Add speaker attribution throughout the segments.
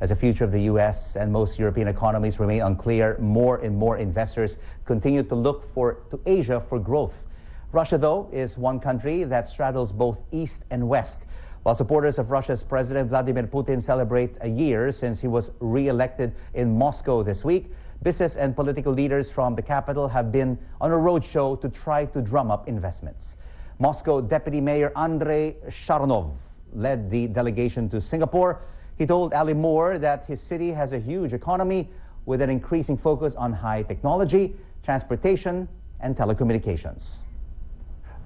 Speaker 1: As the future of the U.S. and most European economies remain unclear, more and more investors continue to look to Asia for growth. Russia, though, is one country that straddles both East and West. While supporters of Russia's President Vladimir Putin celebrate a year since he was re-elected in Moscow this week, business and political leaders from the capital have been on a roadshow to try to drum up investments. Moscow Deputy Mayor Andrei Sharonov led the delegation to Singapore. He told Ali Moore that his city has a huge economy with an increasing focus on high technology, transportation, and telecommunications.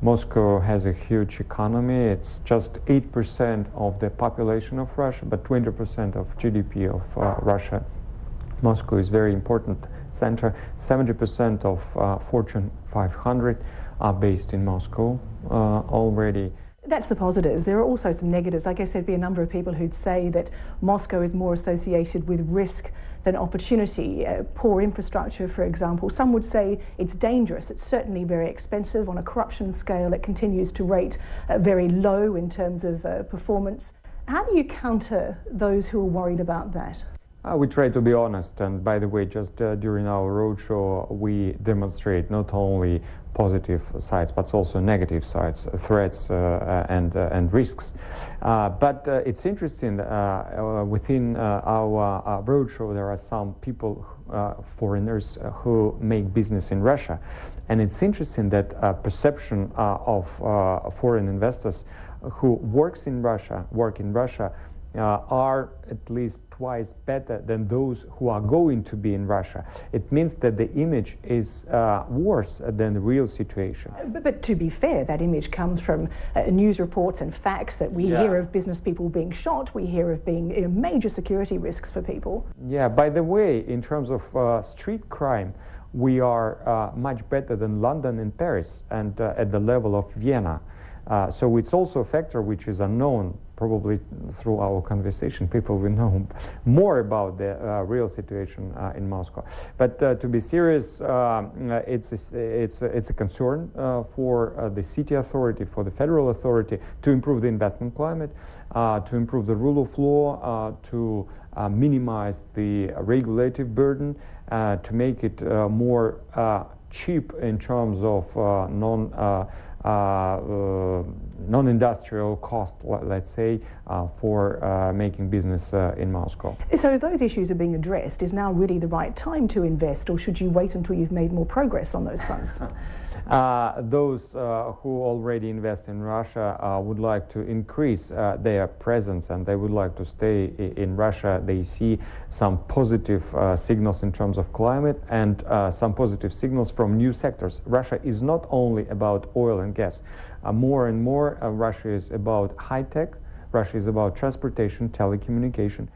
Speaker 2: Moscow has a huge economy. It's just 8% of the population of Russia, but 20% of GDP of Russia. Moscow is a very important center. 70% of Fortune 500 are based in Moscow already.
Speaker 3: That's the positives. There are also some negatives. I guess there'd be a number of people who'd say that Moscow is more associated with risk than opportunity. Poor infrastructure, for example. Some would say it's dangerous. It's certainly very expensive. On a corruption scale, it continues to rate very low in terms of performance. How do you counter those who are worried about that?
Speaker 2: We try to be honest, and by the way, just during our roadshow, we demonstrate not only positive sides, but also negative sides, threats and risks. But it's interesting, within our roadshow, there are some people, foreigners, who make business in Russia. And it's interesting that perception of foreign investors who work in Russia, are at least twice better than those who are going to be in Russia. It means that the image is worse than the real situation.
Speaker 3: But to be fair, that image comes from news reports and facts that we hear of business people being shot, we hear of being major security risks for people.
Speaker 2: Yeah, by the way, in terms of street crime, we are much better than London and Paris, and at the level of Vienna. So it's also a factor which is unknown. Probably through our conversation, people will know more about the real situation in Moscow. But to be serious, it's a concern for the city authority, for the federal authority, to improve the investment climate, to improve the rule of law, to minimize the regulative burden, to make it more cheap in terms of non-industrial cost, let's say, for making business in Moscow.
Speaker 3: So if those issues are being addressed, is now really the right time to invest, or should you wait until you've made more progress on those fronts?
Speaker 2: Those who already invest in Russia would like to increase their presence, and they would like to stay in Russia. They see some positive signals in terms of climate and some positive signals from new sectors. Russia is not only about oil and gas. More and more, Russia is about high tech. Russia is about transportation, telecommunication.